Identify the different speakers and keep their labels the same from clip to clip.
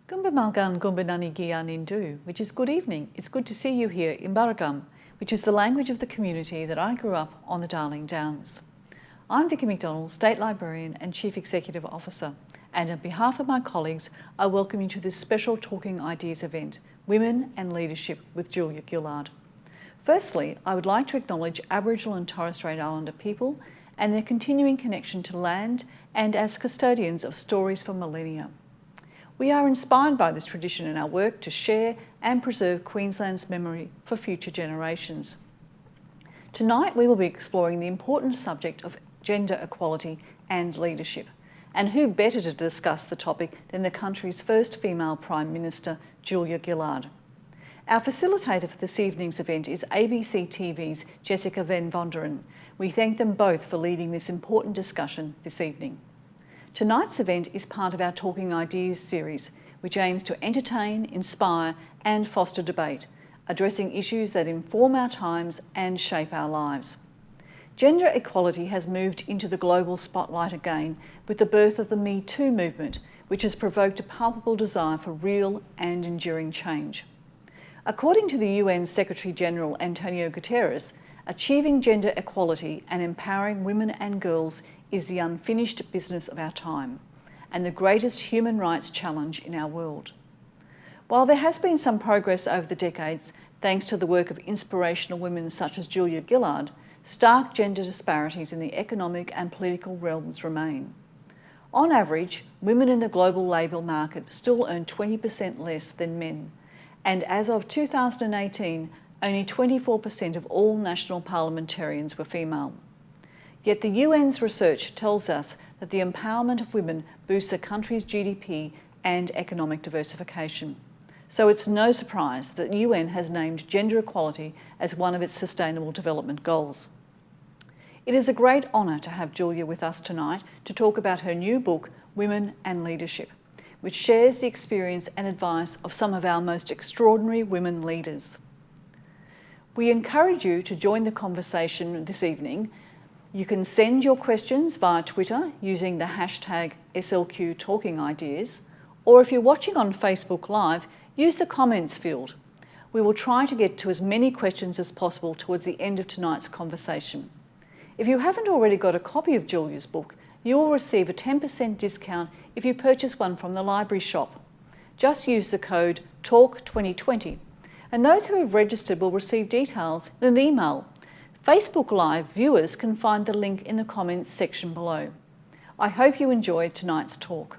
Speaker 1: Gumba Malgan Gumba Nani Gia Nindu, which is good evening. It's good to see you here in Barragum, which is the language of the community that I grew up on the Darling Downs. I'm Vicky McDonald, State Librarian and Chief Executive Officer, and on behalf of my colleagues, I welcome you to this special Talking Ideas event, Women and Leadership with Julia Gillard. Firstly, I would like to acknowledge Aboriginal and Torres Strait Islander people and their continuing connection to land and as custodians of stories for millennia. We are inspired by this tradition in our work to share and preserve Queensland's memory for future generations. Tonight we will be exploring the important subject of gender equality and leadership. And who better to discuss the topic than the country's first female Prime Minister, Julia Gillard. Our facilitator for this evening's event is ABC TV's Jessica Van Vonderen. We thank them both for leading this important discussion this evening. Tonight's event is part of our Talking Ideas series, which aims to entertain, inspire and foster debate, addressing issues that inform our times and shape our lives. Gender equality has moved into the global spotlight again with the birth of the Me Too movement, which has provoked a palpable desire for real and enduring change. According to the UN Secretary-General Antonio Guterres, achieving gender equality and empowering women and girls is the unfinished business of our time and the greatest human rights challenge in our world. While there has been some progress over the decades, thanks to the work of inspirational women such as Julia Gillard, stark gender disparities in the economic and political realms remain. On average, women in the global labour market still earn 20% less than men, and as of 2018, only 24% of all national parliamentarians were female. Yet the UN's research tells us that the empowerment of women boosts a country's GDP and economic diversification. So it's no surprise that the UN has named gender equality as one of its sustainable development goals. It is a great honour to have Julia with us tonight to talk about her new book, Women and Leadership, which shares the experience and advice of some of our most extraordinary women leaders. We encourage you to join the conversation this evening. You can send your questions via Twitter using the hashtag SLQ Talking Ideas, or if you're watching on Facebook Live, use the comments field. We will try to get to as many questions as possible towards the end of tonight's conversation. If you haven't already got a copy of Julia's book, you will receive a 10% discount if you purchase one from the library shop. Just use the code TALK2020, and those who have registered will receive details in an email. Facebook Live viewers can find the link in the comments section below. I hope you enjoyed tonight's talk.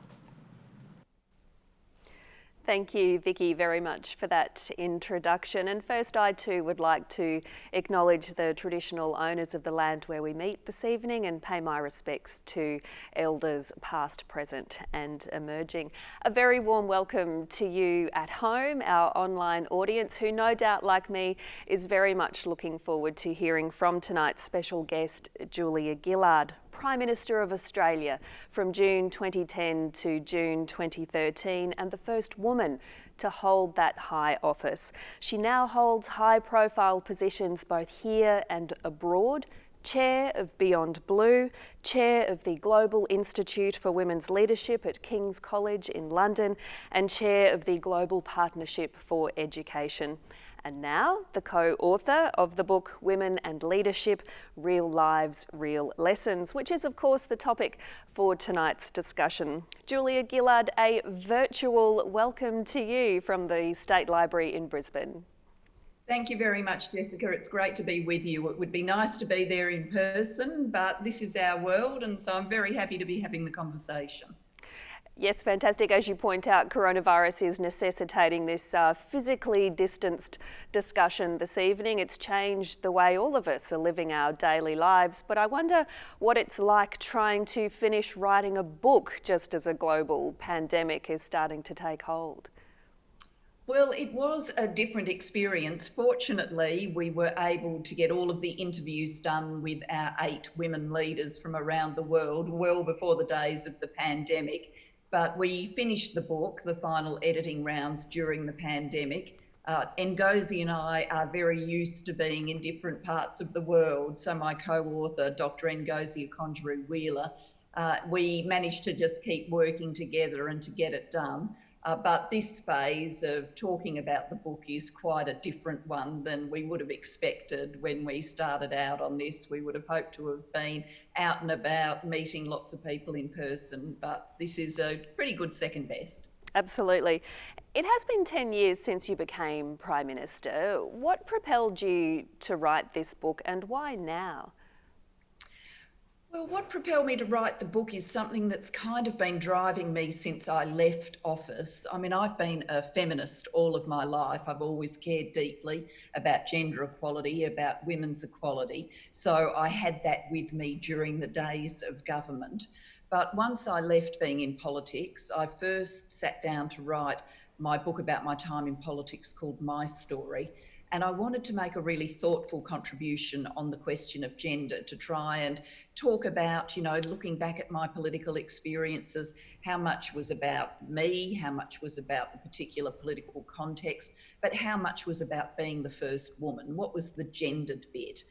Speaker 2: Thank you, Vicky, very much for that introduction. And first, I too would like to acknowledge the traditional owners of the land where we meet this evening and pay my respects to elders past, present and emerging. A very warm welcome to you at home, our online audience, who no doubt, like me, is very much looking forward to hearing from tonight's special guest, Julia Gillard, Prime Minister of Australia from June 2010 to June 2013, and the first woman to hold that high office. She now holds high-profile positions both here and abroad. Chair of Beyond Blue, Chair of the Global Institute for Women's Leadership at King's College in London, and Chair of the Global Partnership for Education. And now, the co-author of the book Women and Leadership, Real Lives, Real Lessons, which is of course the topic for tonight's discussion. Julia Gillard, a virtual welcome to you from the State Library in Brisbane.
Speaker 3: Thank you very much, Jessica. It's great to be with you. It would be nice to be there in person, but this is our world, and so I'm very happy to be having the conversation.
Speaker 2: Yes, fantastic. As you point out, coronavirus is necessitating this physically distanced discussion this evening. It's changed the way all of us are living our daily lives, but I wonder what it's like trying to finish writing a book just as a global pandemic is starting to take hold.
Speaker 3: Well, it was a different experience. Fortunately, we were able to get all of the interviews done with our 8 women leaders from around the world well before the days of the pandemic. But we finished the book, the final editing rounds during the pandemic. Ngozi and I are very used to being in different parts of the world. So my co-author, Dr. Ngozi Okonjo-Iweala, we managed to just keep working together and to get it done. But this phase of talking about the book is quite a different one than we would have expected when we started out on this. We would have hoped to have been out and about, meeting lots of people in person, but this is a pretty good second best.
Speaker 2: Absolutely. It has been 10 years since you became Prime Minister. What propelled you to write this book, and why now?
Speaker 3: Well, what propelled me to write the book is something that's kind of been driving me since I left office. I mean, I've been a feminist all of my life. I've always cared deeply about gender equality, about women's equality. So I had that with me during the days of government. But once I left being in politics, I first sat down to write my book about my time in politics called My Story. And I wanted to make a really thoughtful contribution on the question of gender, to try and talk about, looking back at my political experiences, how much was about me, how much was about the particular political context, but how much was about being the first woman. What was the gendered bit?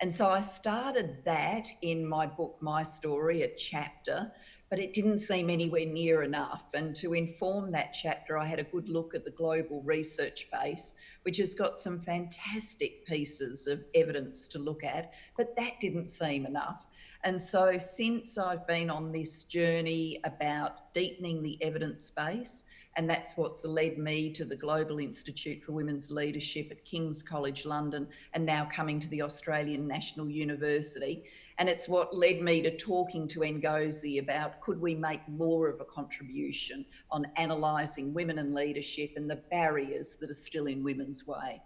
Speaker 3: And so I started that in my book, My Story, a chapter, but it didn't seem anywhere near enough. And to inform that chapter, I had a good look at the global research base, which has got some fantastic pieces of evidence to look at, but that didn't seem enough. And so since I've been on this journey about deepening the evidence base, and that's what's led me to the Global Institute for Women's Leadership at King's College London, and now coming to the Australian National University. And it's what led me to talking to Ngozi about, could we make more of a contribution on analysing women in leadership and the barriers that are still in women's way.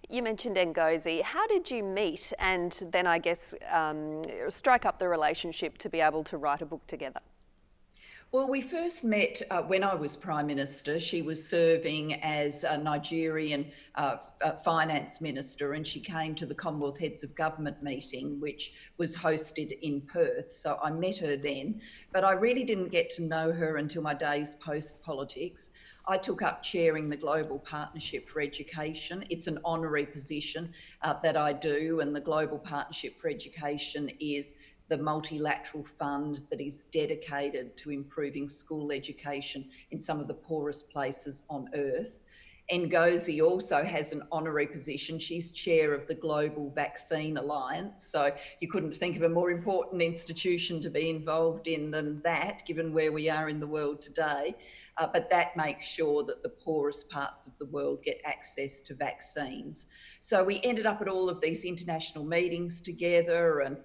Speaker 2: You mentioned Ngozi. How did you meet and then, I guess, strike up the relationship to be able to write a book together?
Speaker 3: Well, we first met when I was Prime Minister. She was serving as a Nigerian finance minister, and she came to the Commonwealth Heads of Government meeting, which was hosted in Perth. So I met her then, but I really didn't get to know her until my days post-politics. I took up chairing the Global Partnership for Education. It's an honorary position that I do, and the Global Partnership for Education is the multilateral fund that is dedicated to improving school education in some of the poorest places on earth. Ngozi also has an honorary position. She's chair of the Global Vaccine Alliance. So you couldn't think of a more important institution to be involved in than that, given where we are in the world today. But that makes sure that the poorest parts of the world get access to vaccines. So we ended up at all of these international meetings together, and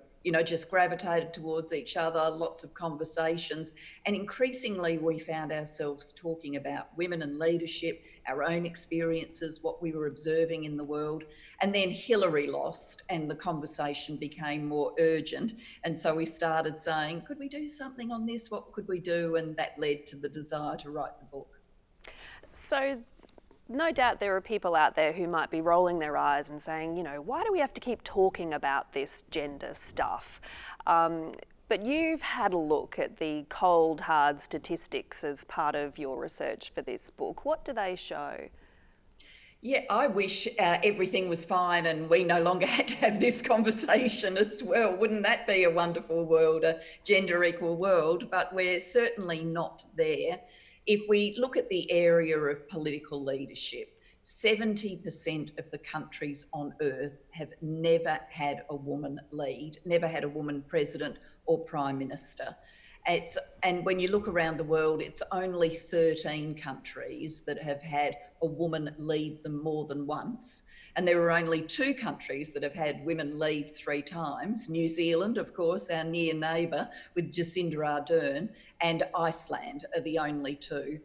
Speaker 3: just gravitated towards each other, lots of conversations. And increasingly, we found ourselves talking about women in leadership, our own experiences, what we were observing in the world. And then Hillary lost, and the conversation became more urgent. And so we started saying, could we do something on this? What could we do? And that led to the desire to write the book.
Speaker 2: So, no doubt there are people out there who might be rolling their eyes and saying, why do we have to keep talking about this gender stuff? But you've had a look at the cold, hard statistics as part of your research for this book. What do they show?
Speaker 3: Yeah, I wish everything was fine and we no longer had to have this conversation as well. Wouldn't that be a wonderful world, a gender equal world? But we're certainly not there. If we look at the area of political leadership, 70% of the countries on earth have never had a woman lead, never had a woman president or prime minister. And when you look around the world, it's only 13 countries that have had a woman lead them more than once. And there are only 2 countries that have had women lead 3 times. New Zealand, of course, our near neighbour with Jacinda Ardern, and Iceland are the only 2.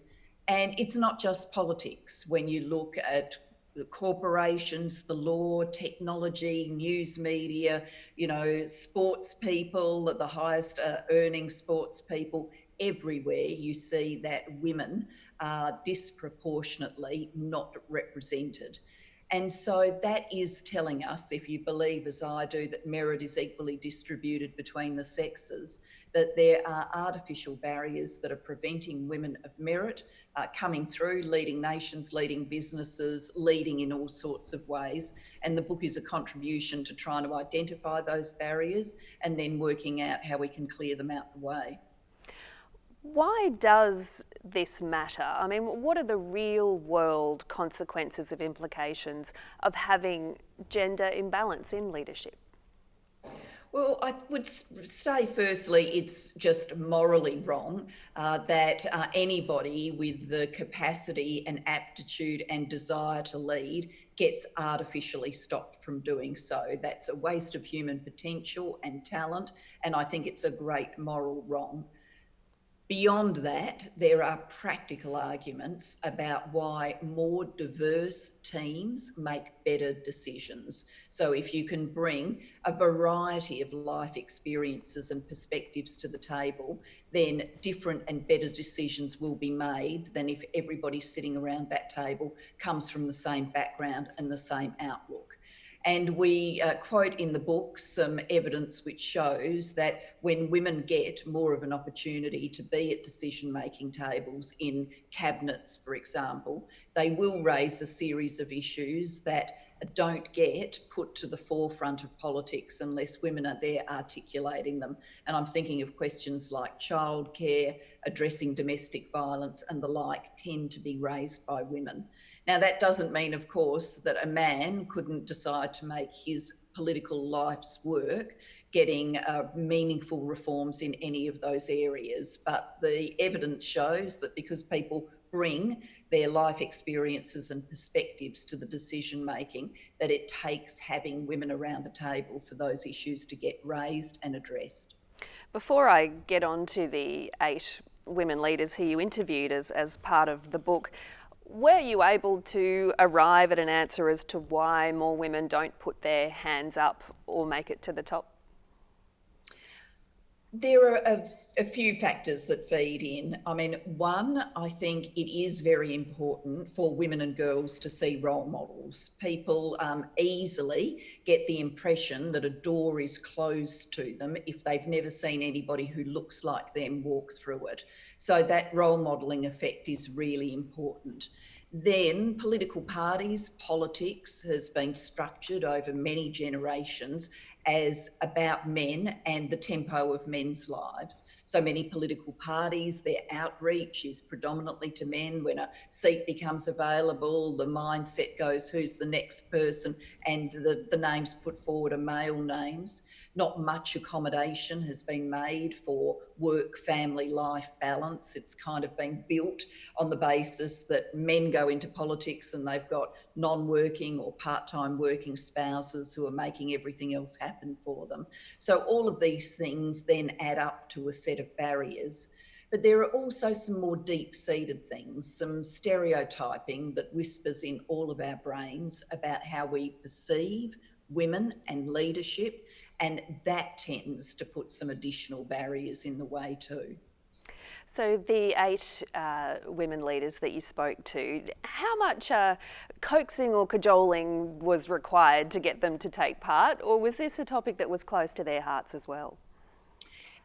Speaker 3: And it's not just politics. When you look at the corporations, the law, technology, news media, sports people, the highest earning sports people, everywhere you see that women are disproportionately not represented. And so that is telling us, if you believe as I do that merit is equally distributed between the sexes, that there are artificial barriers that are preventing women of merit coming through, leading nations, leading businesses, leading in all sorts of ways. And the book is a contribution to trying to identify those barriers and then working out how we can clear them out the way.
Speaker 2: Why does this matter? I mean, what are the real world consequences of implications of having gender imbalance in leadership?
Speaker 3: Well, I would say firstly, it's just morally wrong that anybody with the capacity and aptitude and desire to lead gets artificially stopped from doing so. That's a waste of human potential and talent, and I think it's a great moral wrong. Beyond that, there are practical arguments about why more diverse teams make better decisions. So if you can bring a variety of life experiences and perspectives to the table, then different and better decisions will be made than if everybody sitting around that table comes from the same background and the same outlook. And we quote in the book some evidence which shows that when women get more of an opportunity to be at decision-making tables in cabinets, for example, they will raise a series of issues that don't get put to the forefront of politics unless women are there articulating them. And I'm thinking of questions like childcare, addressing domestic violence and the like tend to be raised by women. Now, that doesn't mean, of course, that a man couldn't decide to make his political life's work getting meaningful reforms in any of those areas. But the evidence shows that because people bring their life experiences and perspectives to the decision making, that it takes having women around the table for those issues to get raised and addressed.
Speaker 2: Before I get on to the 8 women leaders who you interviewed as part of the book, were you able to arrive at an answer as to why more women don't put their hands up or make it to the top?
Speaker 3: There are a few factors that feed in. I mean, one, I think it is very important for women and girls to see role models. People easily get the impression that a door is closed to them if they've never seen anybody who looks like them walk through it. So that role modelling effect is really important. Then political parties, politics has been structured over many generations as about men and the tempo of men's lives. So many political parties, their outreach is predominantly to men. When a seat becomes available, the mindset goes, who's the next person? And the names put forward are male names. Not much accommodation has been made for work-family life balance. It's kind of been built on the basis that men go into politics and they've got non-working or part-time working spouses who are making everything else happen for them. So all of these things then add up to a set of barriers. But there are also some more deep-seated things, some stereotyping that whispers in all of our brains about how we perceive women and leadership, and that tends to put some additional barriers in the way too.
Speaker 2: So the 8 women leaders that you spoke to, how much coaxing or cajoling was required to get them to take part, or was this a topic that was close to their hearts as well?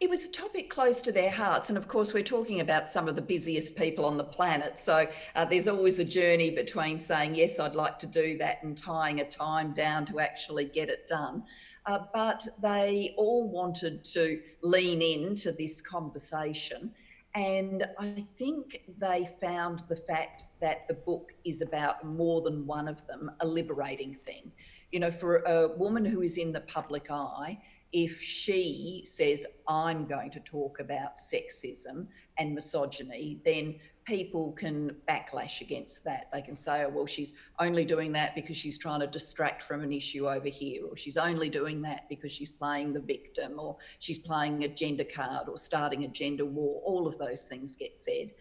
Speaker 3: It was a topic close to their hearts, and of course we're talking about some of the busiest people on the planet, so there's always a journey between saying yes, I'd like to do that, and tying a time down to actually get it done. But they all wanted to lean into this conversation, and I think they found the fact that the book is about more than one of them a liberating thing. You know, for a woman who is in the public eye, if she says, I'm going to talk about sexism and misogyny, then people can backlash against that. They can say, oh, well, she's only doing that because she's trying to distract from an issue over here, or she's only doing that because she's playing the victim, or she's playing a gender card or starting a gender war. All of those things get said.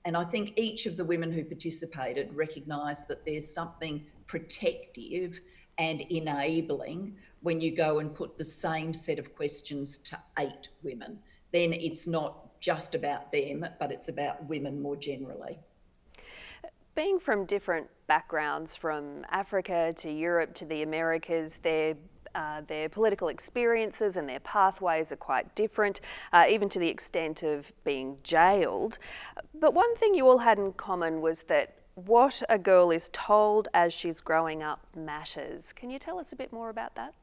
Speaker 3: And I think each of the women who participated recognised that there's something protective and enabling when you go and put the same set of questions to 8 women. Then it's not just about them, but it's about women more generally.
Speaker 2: Being from different backgrounds, from Africa to Europe to the Americas, their political experiences and their pathways are quite different, even to the extent of being jailed. But one thing you all had in common was that what a girl is told as she's growing up matters. Can you tell us a bit more about that?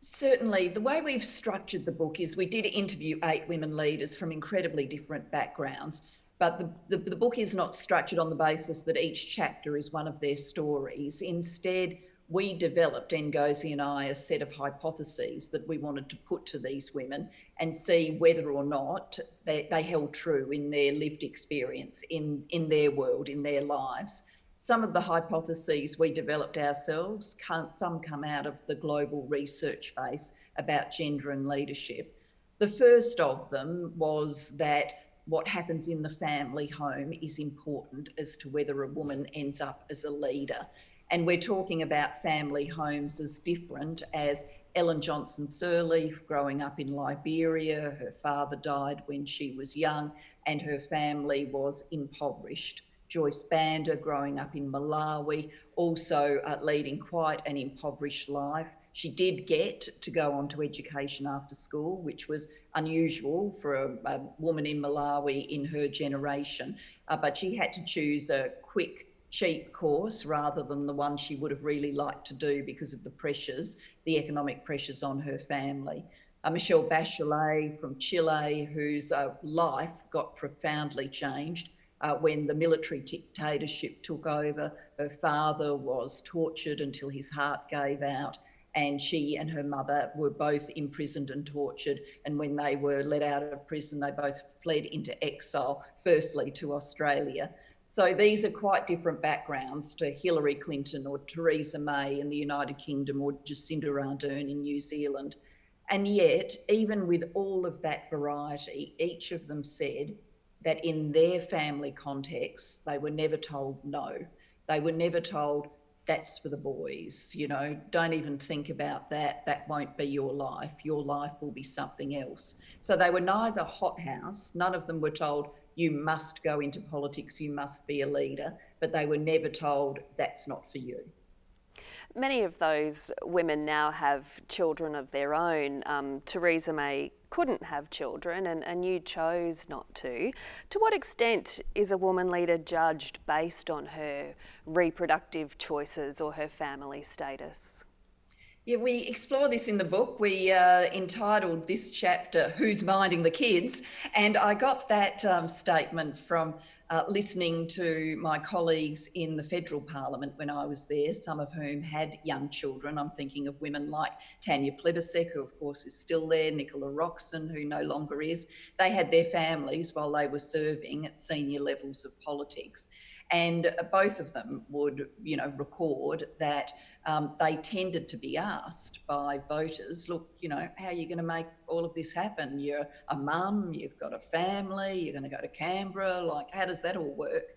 Speaker 3: Certainly. The way we've structured the book is we did interview 8 women leaders from incredibly different backgrounds. But the book is not structured on the basis that each chapter is one of their stories. Instead, we developed, Ngozi and I, a set of hypotheses that we wanted to put to these women and see whether or not they held true in their lived experience, in their world, in their lives. Some of the hypotheses we developed ourselves, some come out of the global research base about gender and leadership. The first of them was that what happens in the family home is important as to whether a woman ends up as a leader. And we're talking about family homes as different as Ellen Johnson Sirleaf growing up in Liberia. Her father died when she was young and her family was impoverished. Joyce Banda growing up in Malawi, also leading quite an impoverished life. She did get to go on to education after school, which was unusual for a woman in Malawi in her generation, but she had to choose a quick, cheap course rather than the one she would have really liked to do because of the pressures, the economic pressures on her family. Michelle Bachelet from Chile, whose life got profoundly changed when the military dictatorship took over. Her father was tortured until his heart gave out, and she and her mother were both imprisoned and tortured. And when they were let out of prison, they both fled into exile, firstly to Australia. So these are quite different backgrounds to Hillary Clinton or Theresa May in the United Kingdom or Jacinda Ardern in New Zealand. And yet, even with all of that variety, each of them said that in their family context, they were never told no. They were never told, that's for the boys, you know, don't even think about that. That won't be your life. Your life will be something else. So they were neither hothouse. None of them were told, you must go into politics, you must be a leader, but they were never told, that's not for you.
Speaker 2: Many of those women now have children of their own. Theresa May couldn't have children and you chose not to. To what extent is a woman leader judged based on her reproductive choices or her family status?
Speaker 3: Yeah, we explore this in the book. We entitled this chapter, Who's Minding the Kids? And I got that statement from listening to my colleagues in the federal parliament when I was there, some of whom had young children. I'm thinking of women like Tanya Plibersek, who of course is still there, Nicola Roxon, who no longer is. They had their families while they were serving at senior levels of politics. And both of them would, you know, record that they tended to be asked by voters, look, you know, how are you going to make all of this happen? You're a mum, you've got a family, you're going to go to Canberra, like how does that all work?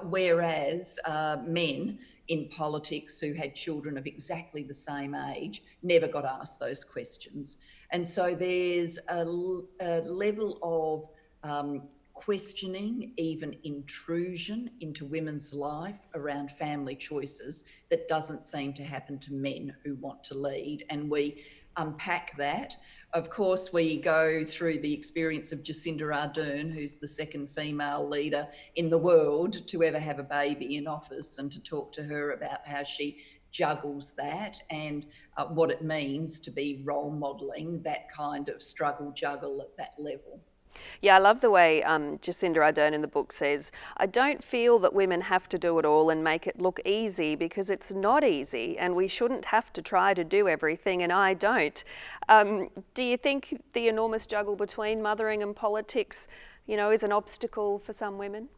Speaker 3: Whereas men in politics who had children of exactly the same age never got asked those questions. And so there's a level of questioning, even intrusion into women's life around family choices that doesn't seem to happen to men who want to lead. And we unpack that. Of course, we go through the experience of Jacinda Ardern, who's the second female leader in the world to ever have a baby in office, and to talk to her about how she juggles that and what it means to be role modelling that kind of struggle juggle at that level.
Speaker 2: Yeah, I love the way Jacinda Ardern in the book says, I don't feel that women have to do it all and make it look easy because it's not easy and we shouldn't have to try to do everything, and I don't. Do you think the enormous juggle between mothering and politics, you know, is an obstacle for some women?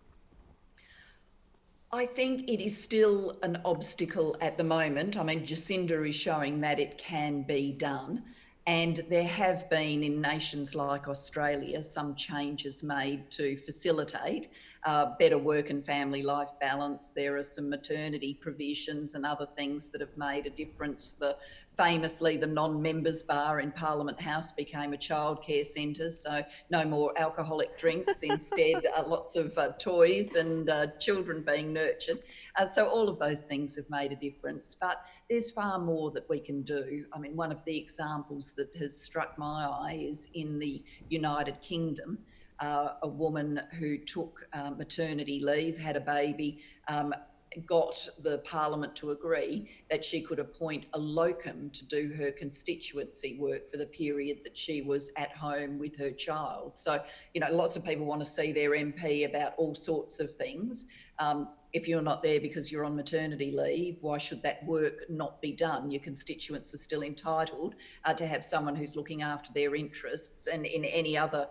Speaker 3: I think it is still an obstacle at the moment. I mean, Jacinda is showing that it can be done. And there have been in nations like Australia some changes made to facilitate better work and family life balance. There are some maternity provisions and other things that have made a difference. Famously, the non-members bar in Parliament House became a childcare centre, so no more alcoholic drinks, instead lots of toys and children being nurtured. So all of those things have made a difference, but there's far more that we can do. I mean, one of the examples that has struck my eye is in the United Kingdom. A woman who took maternity leave, had a baby, got the Parliament to agree that she could appoint a locum to do her constituency work for the period that she was at home with her child. So, lots of people want to see their MP about all sorts of things. If you're not there because you're on maternity leave, why should that work not be done? Your constituents are still entitled to have someone who's looking after their interests. And in any other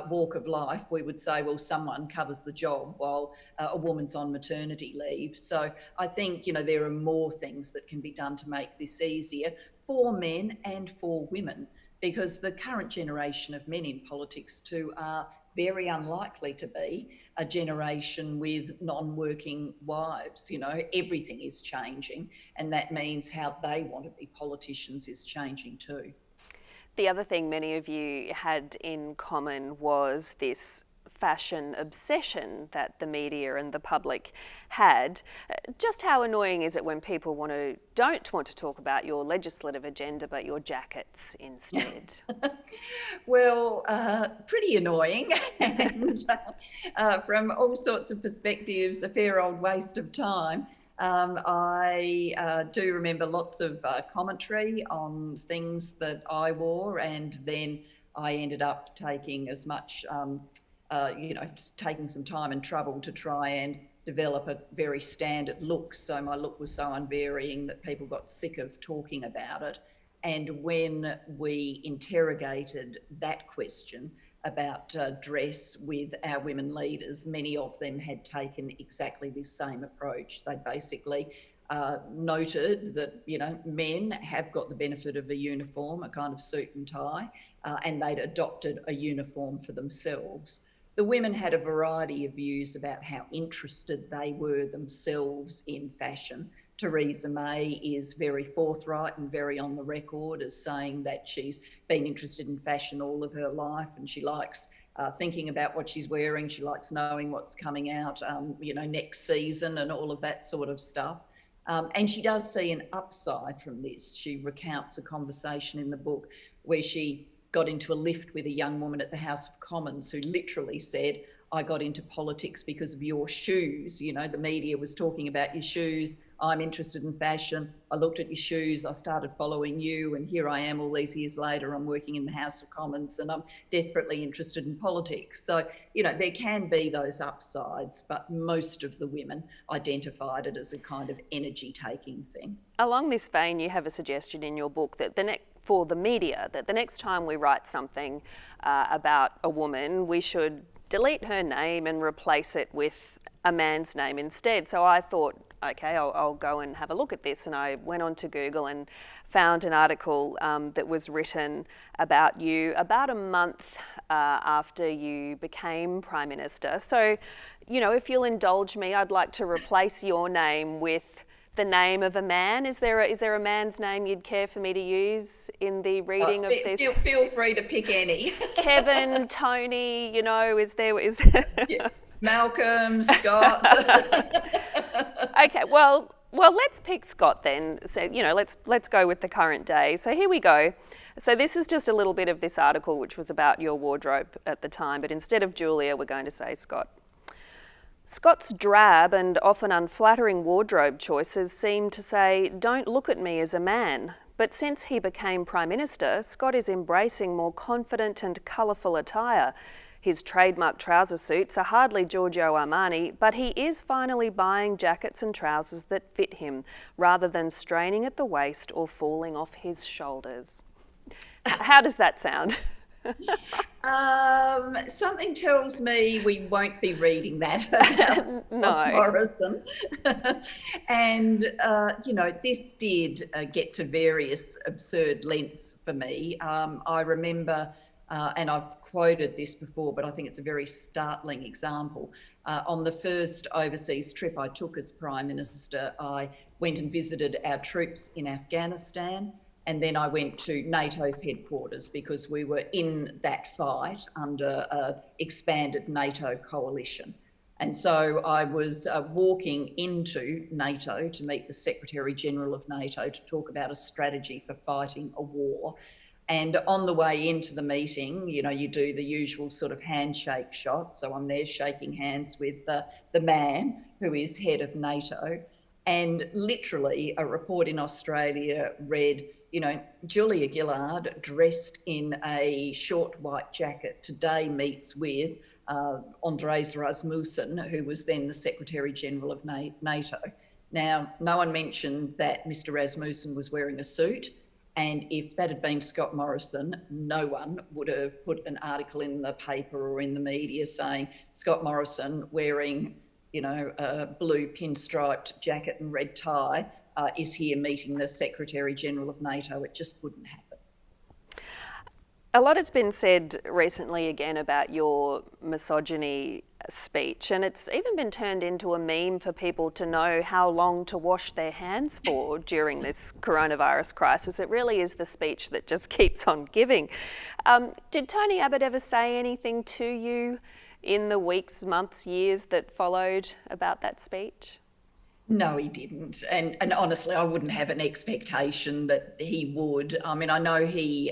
Speaker 3: walk of life, we would say, well, someone covers the job while a woman's on maternity leave. So I think, there are more things that can be done to make this easier for men and for women, because the current generation of men in politics too are very unlikely to be a generation with non-working wives. Everything is changing, and that means how they want to be politicians is changing too.
Speaker 2: The other thing many of you had in common was this fashion obsession that the media and the public had. Just how annoying is it when people don't want to talk about your legislative agenda but your jackets instead?
Speaker 3: Well, pretty annoying, and from all sorts of perspectives, a fair old waste of time. I do remember lots of commentary on things that I wore, and then I ended up taking as much just taking some time and trouble to try and develop a very standard look. So my look was so unvarying that people got sick of talking about it. And when we interrogated that question about dress with our women leaders, many of them had taken exactly this same approach. They basically noted that, men have got the benefit of a uniform, a kind of suit and tie, and they'd adopted a uniform for themselves. The women had a variety of views about how interested they were themselves in fashion. Theresa May is very forthright and very on the record as saying that she's been interested in fashion all of her life, and she likes thinking about what she's wearing. She likes knowing what's coming out, next season and all of that sort of stuff. And she does see an upside from this. She recounts a conversation in the book where she got into a lift with a young woman at the House of Commons who literally said, I got into politics because of your shoes. The media was talking about your shoes. I'm interested in fashion. I looked at your shoes. I started following you. And here I am all these years later. I'm working in the House of Commons and I'm desperately interested in politics. So, there can be those upsides, but most of the women identified it as a kind of energy-taking thing.
Speaker 2: Along this vein, you have a suggestion in your book that for the media, that the next time we write something about a woman, we should delete her name and replace it with a man's name instead. So I thought, okay, I'll go and have a look at this. And I went on to Google and found an article that was written about you about a month after you became Prime Minister. So, if you'll indulge me, I'd like to replace your name with the name of a man. Is there a man's name you'd care for me to use in the reading of this?
Speaker 3: Feel free to pick any.
Speaker 2: Kevin, Tony, is there?
Speaker 3: Yeah. Malcolm, Scott.
Speaker 2: Okay, well, let's pick Scott then. So, let's go with the current day. So here we go. So this is just a little bit of this article, which was about your wardrobe at the time, but instead of Julia, we're going to say Scott. Scott's drab and often unflattering wardrobe choices seem to say, don't look at me as a man. But since he became Prime Minister, Scott is embracing more confident and colourful attire. His trademark trouser suits are hardly Giorgio Armani, but he is finally buying jackets and trousers that fit him, rather than straining at the waist or falling off his shoulders. How does that sound?
Speaker 3: Something tells me we won't be reading that about
Speaker 2: No.
Speaker 3: Morrison. And, this did get to various absurd lengths for me. I remember, and I've quoted this before, but I think it's a very startling example. On the first overseas trip I took as Prime Minister, I went and visited our troops in Afghanistan. And then I went to NATO's headquarters because we were in that fight under an expanded NATO coalition. And so I was walking into NATO to meet the Secretary General of NATO to talk about a strategy for fighting a war. And on the way into the meeting, you know, you do the usual sort of handshake shot. So I'm there shaking hands with the man who is head of NATO. And literally a report in Australia read, you know, Julia Gillard, dressed in a short white jacket, today meets with Andreas Rasmussen, who was then the Secretary General of NATO. Now, no one mentioned that Mr. Rasmussen was wearing a suit. And if that had been Scott Morrison, no one would have put an article in the paper or in the media saying Scott Morrison wearing, you know, a blue pinstriped jacket and red tie is here meeting the Secretary General of NATO. It just wouldn't happen.
Speaker 2: A lot has been said recently again about your misogyny speech, and it's even been turned into a meme for people to know how long to wash their hands for during this coronavirus crisis. It really is the speech that just keeps on giving. Did Tony Abbott ever say anything to you in the weeks, months, years that followed about that speech?
Speaker 3: No, he didn't. And honestly, I wouldn't have an expectation that he would. I mean, I know he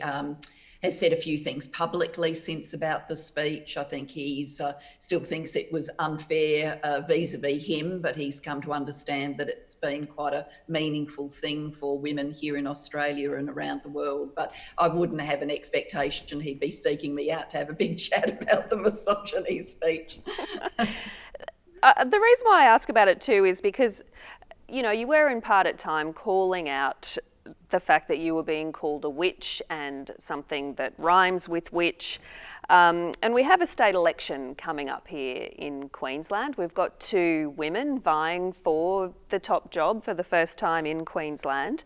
Speaker 3: has said a few things publicly since about the speech. I think he's still thinks it was unfair vis-a-vis him, but he's come to understand that it's been quite a meaningful thing for women here in Australia and around the world. But I wouldn't have an expectation he'd be seeking me out to have a big chat about the misogyny speech.
Speaker 2: The reason why I ask about it too is because, you know, you were in part at time calling out the fact that you were being called a witch and something that rhymes with witch. And we have a state election coming up here in Queensland. We've got 2 women vying for the top job for the first time in Queensland.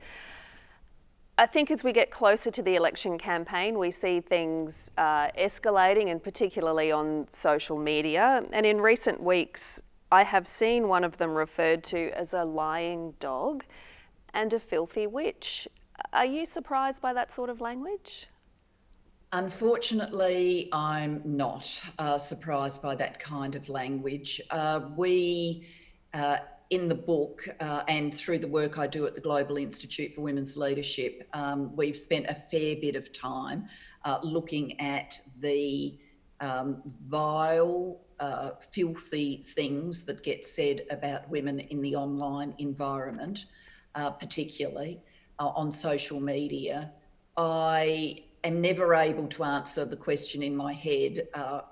Speaker 2: I think as we get closer to the election campaign, we see things escalating, and particularly on social media. And in recent weeks, I have seen one of them referred to as a lying dog and a filthy witch. Are you surprised by that sort of language?
Speaker 3: Unfortunately, I'm not surprised by that kind of language. We, in the book and through the work I do at the Global Institute for Women's Leadership, we've spent a fair bit of time looking at the vile, filthy things that get said about women in the online environment. Particularly on social media. I am never able to answer the question in my head,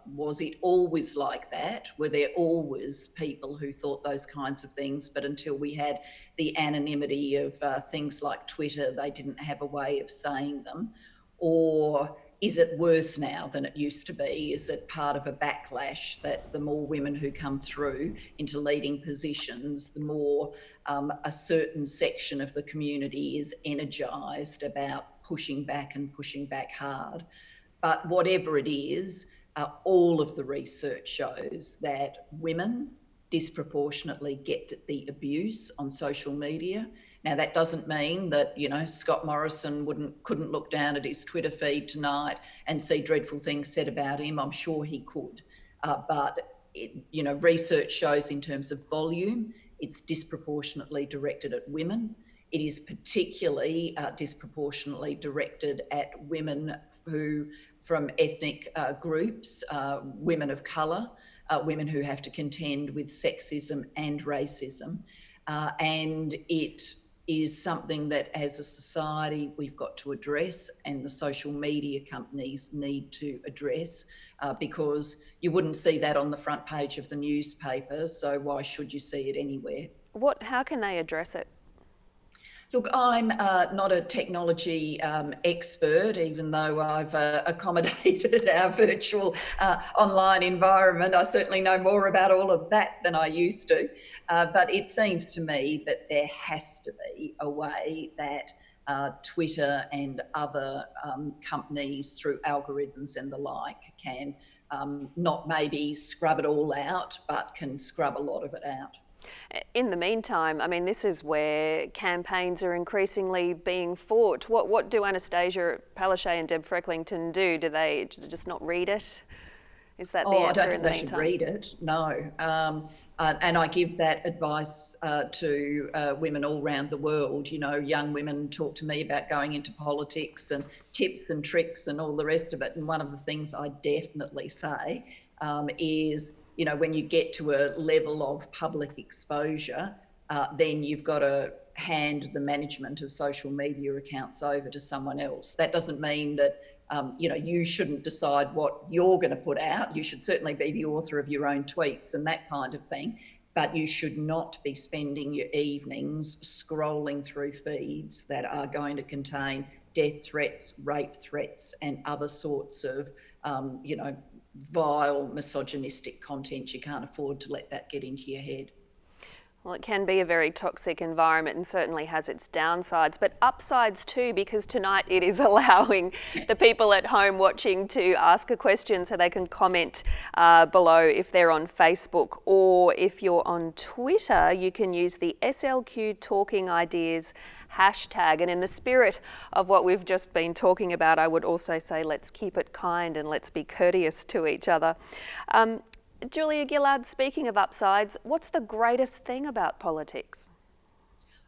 Speaker 3: was it always like that? Were there always people who thought those kinds of things, but until we had the anonymity of things like Twitter, they didn't have a way of saying them? Or is it worse now than it used to be? Is it part of a backlash that the more women who come through into leading positions, the more a certain section of the community is energised about pushing back and pushing back hard? But whatever it is, all of the research shows that women disproportionately get the abuse on social media. Now, that doesn't mean that, you know, Scott Morrison couldn't look down at his Twitter feed tonight and see dreadful things said about him. I'm sure he could. But, you know, research shows in terms of volume, it's disproportionately directed at women. It is particularly disproportionately directed at women who, from ethnic groups, women of colour, women who have to contend with sexism and racism. And it is something that as a society we've got to address, and the social media companies need to address, because you wouldn't see that on the front page of the newspaper, so why should you see it anywhere?
Speaker 2: How can they address it?
Speaker 3: Look, I'm not a technology expert, even though I've accommodated our virtual online environment. I certainly know more about all of that than I used to. But it seems to me that there has to be a way that Twitter and other companies, through algorithms and the like, can not maybe scrub it all out, but can scrub a lot of it out.
Speaker 2: In the meantime, I mean, this is where campaigns are increasingly being fought. What do Anastasia Palaszczuk and Deb Frecklington do? Do they just not read it Is that the
Speaker 3: Oh, I
Speaker 2: answer
Speaker 3: don't
Speaker 2: in
Speaker 3: think
Speaker 2: the
Speaker 3: they should
Speaker 2: meantime?
Speaker 3: read it, no. And I give that advice to women all around the world. You know, young women talk to me about going into politics and tips and tricks and all the rest of it. And one of the things I definitely say is, you know, when you get to a level of public exposure, then you've got to hand the management of social media accounts over to someone else. That doesn't mean that you know, you shouldn't decide what you're going to put out. You should certainly be the author of your own tweets and that kind of thing, but you should not be spending your evenings scrolling through feeds that are going to contain death threats, rape threats, and other sorts of, you know, vile, misogynistic content. You can't afford to let that get into your head.
Speaker 2: Well, it can be a very toxic environment and certainly has its downsides, but upsides too, because tonight it is allowing the people at home watching to ask a question so they can comment below if they're on Facebook, or if you're on Twitter, you can use the SLQ Talking Ideas hashtag. And in the spirit of what we've just been talking about, I would also say let's keep it kind and let's be courteous to each other. Julia Gillard, speaking of upsides, what's the greatest thing about politics?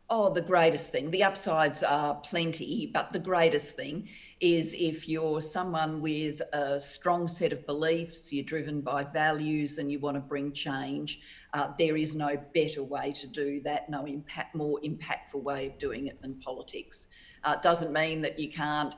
Speaker 3: Oh, the greatest thing. The upsides are plenty, but the greatest thing is if you're someone with a strong set of beliefs, you're driven by values and you want to bring change, there is no better way to do that, no more impactful way of doing it than politics. Doesn't mean that you can't,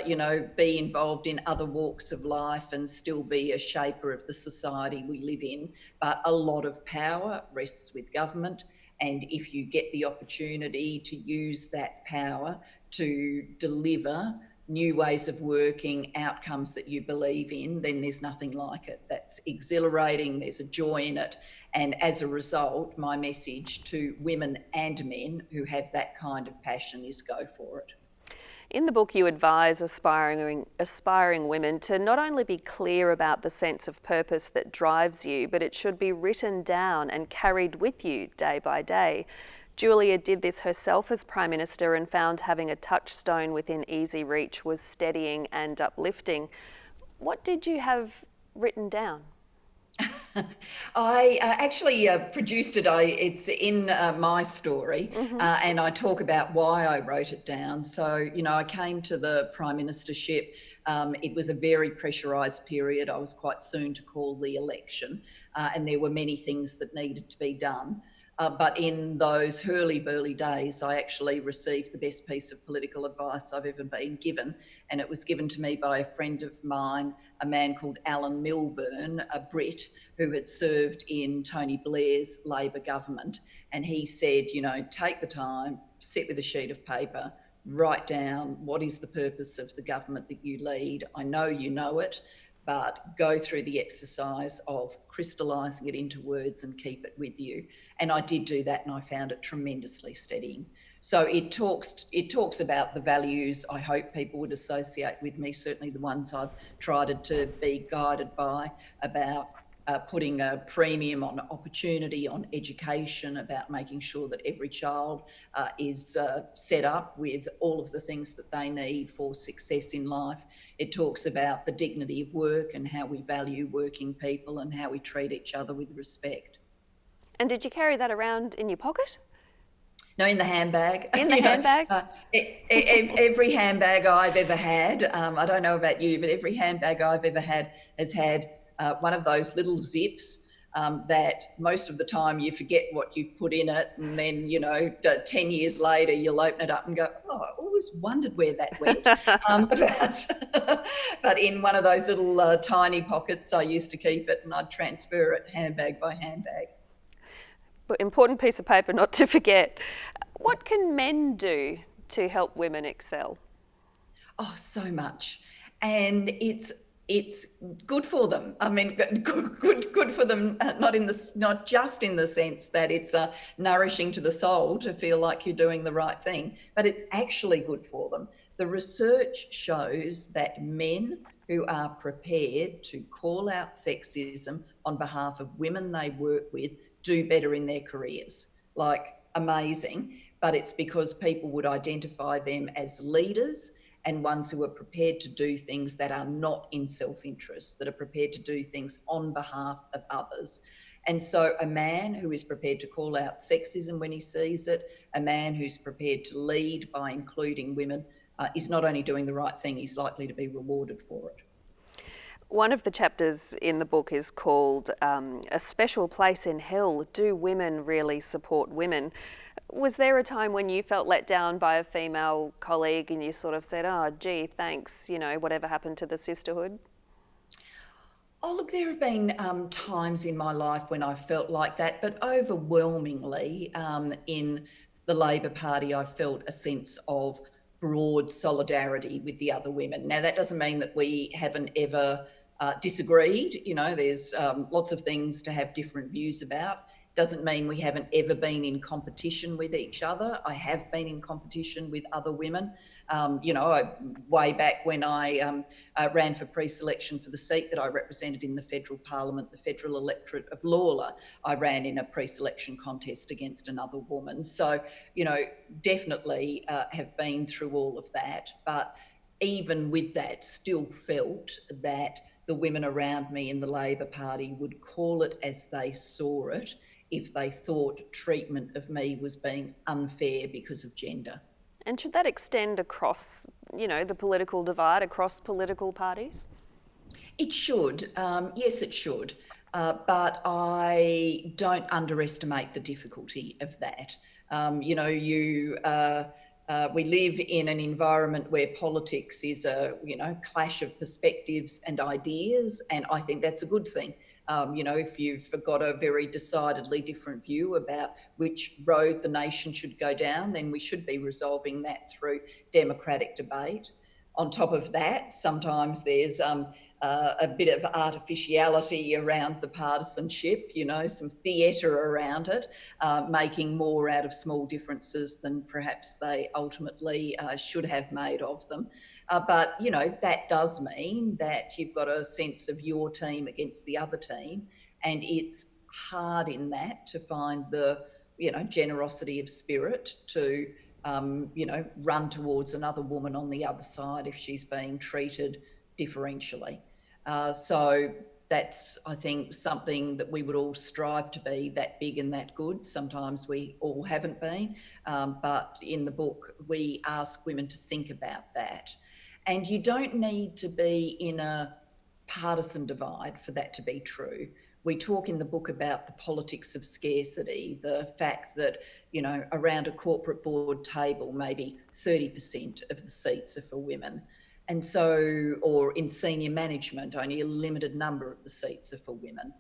Speaker 3: you know, be involved in other walks of life and still be a shaper of the society we live in. But a lot of power rests with government. And if you get the opportunity to use that power to deliver new ways of working, outcomes that you believe in, then there's nothing like it. That's exhilarating, there's a joy in it. And as a result, my message to women and men who have that kind of passion is go for it.
Speaker 2: In the book, you advise aspiring women to not only be clear about the sense of purpose that drives you, but it should be written down and carried with you day by day. Julia did this herself as Prime Minister and found having a touchstone within easy reach was steadying and uplifting. What did you have written down?
Speaker 3: I actually produced it. It's in my story, and I talk about why I wrote it down. So, you know, I came to the Prime Ministership. It was a very pressurised period. I was quite soon to call the election, and there were many things that needed to be done. But in those hurly-burly days, I actually received the best piece of political advice I've ever been given. And it was given to me by a friend of mine, a man called Alan Milburn, a Brit, who had served in Tony Blair's Labor government. And he said, you know, take the time, sit with a sheet of paper, write down what is the purpose of the government that you lead. I know you know it, but go through the exercise of crystallising it into words and keep it with you. And I did do that, and I found it tremendously steadying. So it talks about the values I hope people would associate with me, certainly the ones I've tried to be guided by, about putting a premium on opportunity, on education, about making sure that every child is set up with all of the things that they need for success in life. It talks about the dignity of work and how we value working people and how we treat each other with respect.
Speaker 2: And did you carry that around in your pocket?
Speaker 3: No, in the handbag.
Speaker 2: In the handbag?
Speaker 3: Every handbag I've ever had, I don't know about you, but every handbag I've ever had has had one of those little zips that most of the time you forget what you've put in it, and then, you know, 10 years later you'll open it up and go, oh, I always wondered where that went. But in one of those little tiny pockets I used to keep it, and I'd transfer it handbag by handbag.
Speaker 2: But important piece of paper not to forget. What can men do to help women excel?
Speaker 3: Oh, so much. And it's good for them. I mean, good for them. Not just in the sense that it's nourishing to the soul to feel like you're doing the right thing, but it's actually good for them. The research shows that men who are prepared to call out sexism on behalf of women they work with do better in their careers. Like, amazing. But it's because people would identify them as leaders and ones who are prepared to do things that are not in self-interest, that are prepared to do things on behalf of others. And so a man who is prepared to call out sexism when he sees it, a man who's prepared to lead by including women, is not only doing the right thing, he's likely to be rewarded for it.
Speaker 2: One of the chapters in the book is called A Special Place in Hell. Do women really support women? Was there a time when you felt let down by a female colleague and you sort of said, oh, gee, thanks, you know, whatever happened to the sisterhood?
Speaker 3: Oh, look, there have been times in my life when I felt like that, but overwhelmingly in the Labor Party, I felt a sense of broad solidarity with the other women. Now, that doesn't mean that we haven't ever disagreed. You know, there's lots of things to have different views about. Doesn't mean we haven't ever been in competition with each other. I have been in competition with other women. Way back when I ran for pre-selection for the seat that I represented in the federal parliament, the federal electorate of Lalor, I ran in a pre-selection contest against another woman. So, you know, definitely have been through all of that. But even with that, still felt that the women around me in the Labor Party would call it as they saw it if they thought treatment of me was being unfair because of gender.
Speaker 2: And should that extend across, you know, the political divide, across political parties?
Speaker 3: It should, yes, it should. But I don't underestimate the difficulty of that. We live in an environment where politics is a, clash of perspectives and ideas, and I think that's a good thing. If you've got a very decidedly different view about which road the nation should go down, then we should be resolving that through democratic debate. On top of that, sometimes there's a bit of artificiality around the partisanship, some theatre around it, making more out of small differences than perhaps they ultimately should have made of them. But that does mean that you've got a sense of your team against the other team, and it's hard in that to find the, generosity of spirit to run towards another woman on the other side if she's being treated differentially. So that's, I think, something that we would all strive to be that big and that good. Sometimes we all haven't been, but in the book, we ask women to think about that. And you don't need to be in a partisan divide for that to be true. We talk in the book about the politics of scarcity, the fact that, around a corporate board table, maybe 30% of the seats are for women. And so, or in senior management, only a limited number of the seats are for women.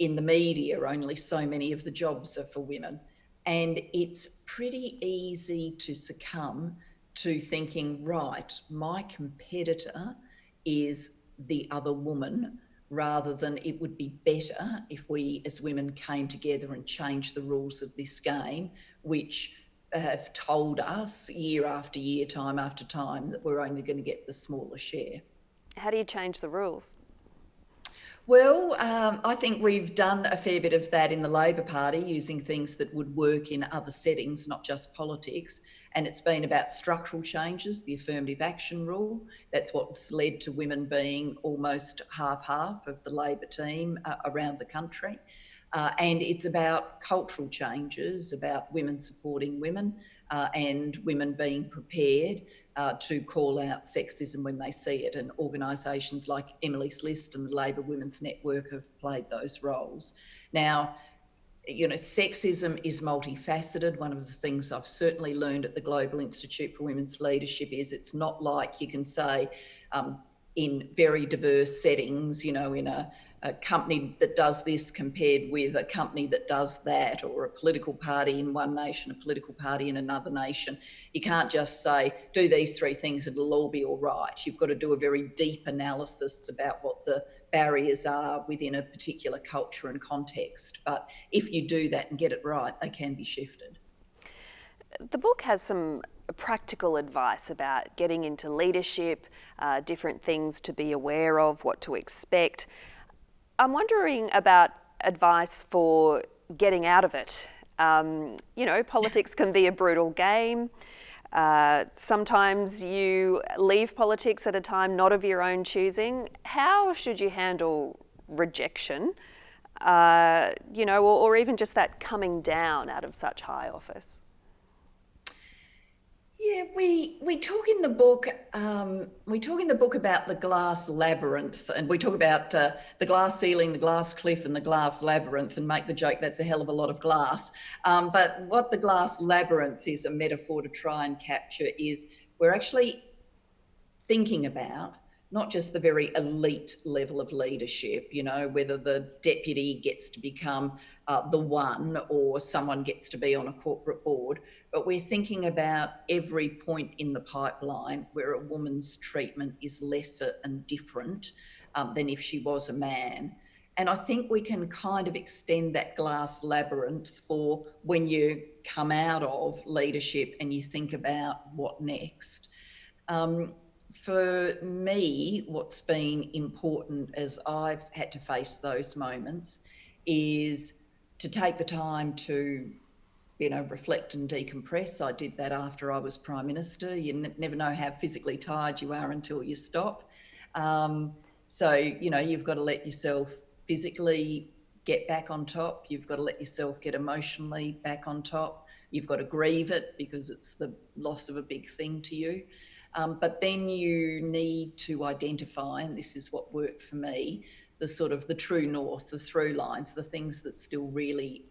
Speaker 3: In the media, only so many of the jobs are for women. And it's pretty easy to succumb to thinking, right, my competitor is the other woman, rather than it would be better if we as women came together and changed the rules of this game, which have told us year after year, time after time, that we're only going to get the smaller share.
Speaker 2: How do you change the rules?
Speaker 3: Well, I think we've done a fair bit of that in the Labor Party, using things that would work in other settings, not just politics. And it's been about structural changes, the affirmative action rule. That's what's led to women being almost half-half of the Labor team around the country. And it's about cultural changes, about women supporting women and women being prepared to call out sexism when they see it. And organisations like Emily's List and the Labor Women's Network have played those roles. Now, sexism is multifaceted. One of the things I've certainly learned at the Global Institute for Women's Leadership is it's not like you can say in very diverse settings, in a company that does this compared with a company that does that, or a political party in one nation, a political party in another nation. You can't just say, do these three things and it'll all be all right. You've got to do a very deep analysis about what the barriers are within a particular culture and context. But if you do that and get it right, they can be shifted.
Speaker 2: The book has some practical advice about getting into leadership, different things to be aware of, what to expect. I'm wondering about advice for getting out of it. Politics can be a brutal game. Sometimes you leave politics at a time not of your own choosing. How should you handle rejection, or even just that coming down out of such high office?
Speaker 3: Yeah, we talk in the book. We talk in the book about the glass labyrinth, and we talk about the glass ceiling, the glass cliff, and the glass labyrinth, and make the joke that's a hell of a lot of glass. But what the glass labyrinth is a metaphor to try and capture is we're actually thinking about not just the very elite level of leadership, whether the deputy gets to become the one or someone gets to be on a corporate board, but we're thinking about every point in the pipeline where a woman's treatment is lesser and different than if she was a man. And I think we can kind of extend that glass labyrinth for when you come out of leadership and you think about what next. For me, what's been important as I've had to face those moments is to take the time to, reflect and decompress. I did that after I was Prime Minister. You never know how physically tired you are until you stop. So, you've got to let yourself physically get back on top. You've got to let yourself get emotionally back on top. You've got to grieve it because it's the loss of a big thing to you. But then you need to identify, and this is what worked for me, the sort of the true north, the through lines, the things that still really,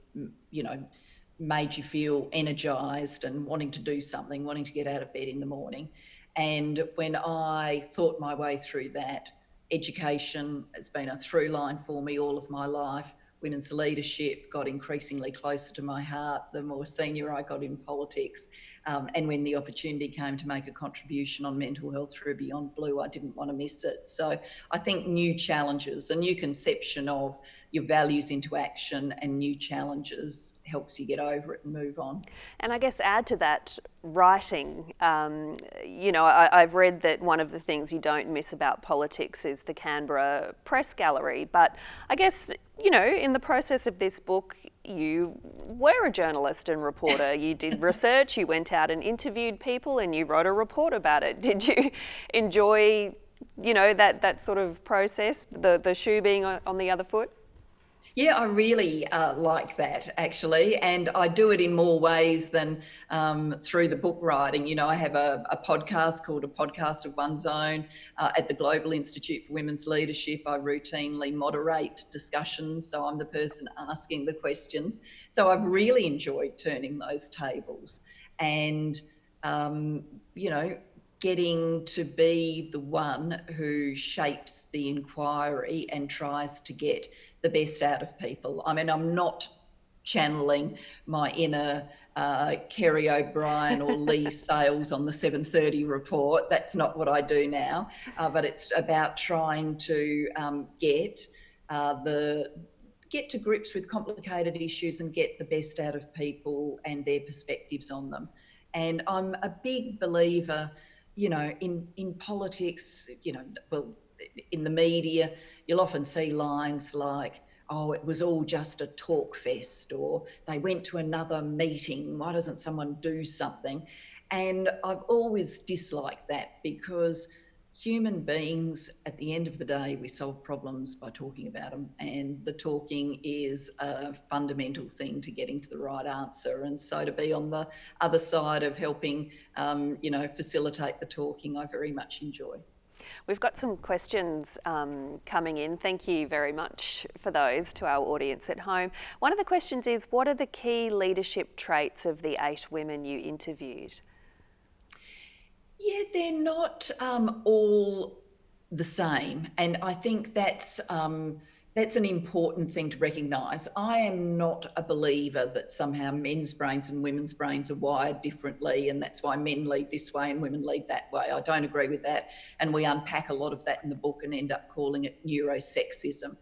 Speaker 3: made you feel energised and wanting to do something, wanting to get out of bed in the morning. And when I thought my way through that, education has been a through line for me all of my life. Women's leadership got increasingly closer to my heart the more senior I got in politics. And when the opportunity came to make a contribution on mental health through Beyond Blue, I didn't want to miss it. So I think new challenges, a new conception of your values into action and new challenges helps you get over it and move on.
Speaker 2: And I guess add to that writing. I've read that one of the things you don't miss about politics is the Canberra Press Gallery. But I guess, in the process of this book, you were a journalist and reporter. You did research, you went out and interviewed people and you wrote a report about it. Did you enjoy, that sort of process, the shoe being on the other foot?
Speaker 3: Yeah, I really like that, actually. And I do it in more ways than through the book writing. I have a podcast called A Podcast of One's Own at the Global Institute for Women's Leadership. I routinely moderate discussions, so I'm the person asking the questions. So I've really enjoyed turning those tables and, getting to be the one who shapes the inquiry and tries to get the best out of people. I mean, I'm not channeling my inner Kerry O'Brien or Lee Sales on the 7:30 report. That's not what I do now, but it's about trying to get to grips with complicated issues and get the best out of people and their perspectives on them. And I'm a big believer, in politics, in the media, you'll often see lines like, oh, it was all just a talk fest, or they went to another meeting, why doesn't someone do something? And I've always disliked that because human beings, at the end of the day, we solve problems by talking about them, and the talking is a fundamental thing to getting to the right answer. And so to be on the other side of helping, facilitate the talking, I very much enjoy.
Speaker 2: We've got some questions coming in. Thank you very much for those to our audience at home. One of the questions is, what are the key leadership traits of the 8 women you interviewed?
Speaker 3: Yeah, they're not all the same. And I think that's an important thing to recognise. I am not a believer that somehow men's brains and women's brains are wired differently, and that's why men lead this way and women lead that way. I don't agree with that. And we unpack a lot of that in the book and end up calling it neurosexism,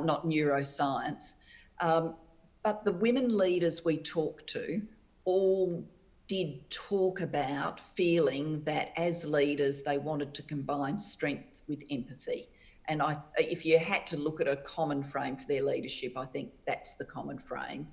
Speaker 3: not neuroscience. But the women leaders we talk to all did talk about feeling that as leaders, they wanted to combine strength with empathy. And if you had to look at a common frame for their leadership, I think that's the common frame.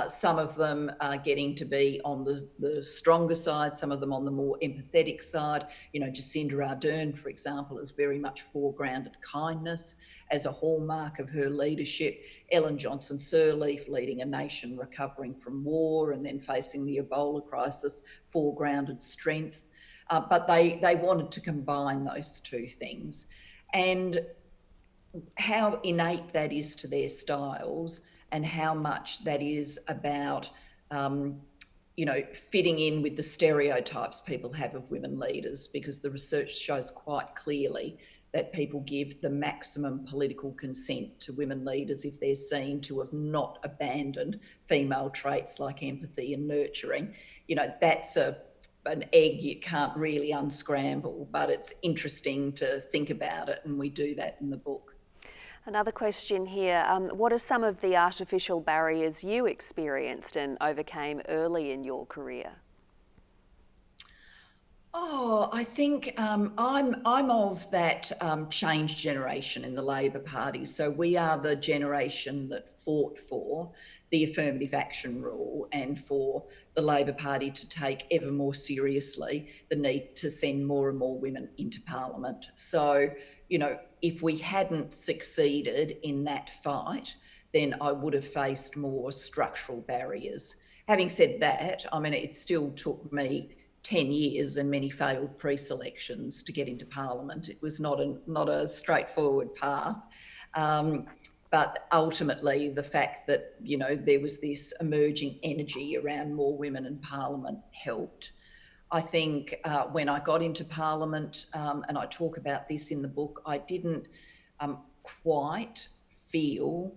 Speaker 3: Some of them are getting to be on the stronger side, some of them on the more empathetic side. You know, Jacinda Ardern, for example, has very much foregrounded kindness as a hallmark of her leadership. Ellen Johnson Sirleaf, leading a nation recovering from war and then facing the Ebola crisis, foregrounded strength. But they wanted to combine those two things. And how innate that is to their styles and how much that is about, fitting in with the stereotypes people have of women leaders, because the research shows quite clearly that people give the maximum political consent to women leaders if they're seen to have not abandoned female traits like empathy and nurturing. You know, that's an egg you can't really unscramble, but it's interesting to think about it, and we do that in the book.
Speaker 2: Another question here, what are some of the artificial barriers you experienced and overcame early in your career?
Speaker 3: Oh, I think I'm of that change generation in the Labor Party. So we are the generation that fought for the affirmative action rule and for the Labor Party to take ever more seriously the need to send more and more women into Parliament. So, you know, if we hadn't succeeded in that fight, then I would have faced more structural barriers. Having said that, I mean, it still took me 10 years and many failed pre-selections to get into Parliament. It was not a straightforward path. But ultimately, the fact that, you know, there was this emerging energy around more women in Parliament helped. I think when I got into Parliament, and I talk about this in the book, I didn't quite feel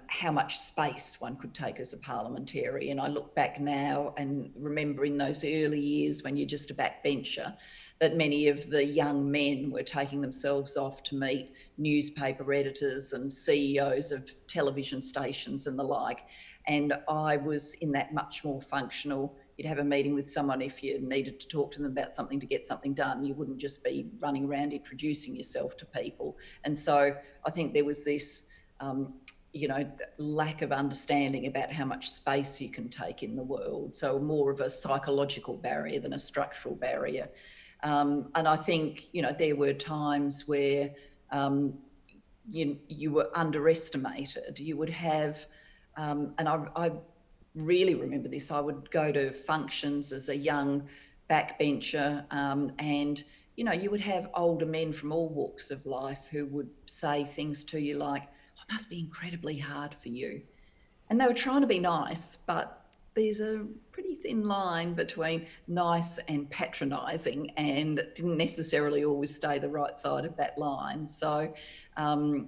Speaker 3: how much space one could take as a parliamentarian. I look back now and remember in those early years when you're just a backbencher, that many of the young men were taking themselves off to meet newspaper editors and CEOs of television stations and the like. And I was in that much more functional. You'd have a meeting with someone if you needed to talk to them about something to get something done. You wouldn't just be running around introducing yourself to people. And so I think there was this lack of understanding about how much space you can take in the world. So more of a psychological barrier than a structural barrier. And I think, you know, there were times where you were underestimated. You would have, and I really remember this, I would go to functions as a young backbencher and, you know, you would have older men from all walks of life who would say things to you like, oh, it must be incredibly hard for you. And they were trying to be nice, but there's a pretty thin line between nice and patronising, and it didn't necessarily always stay the right side of that line. So, I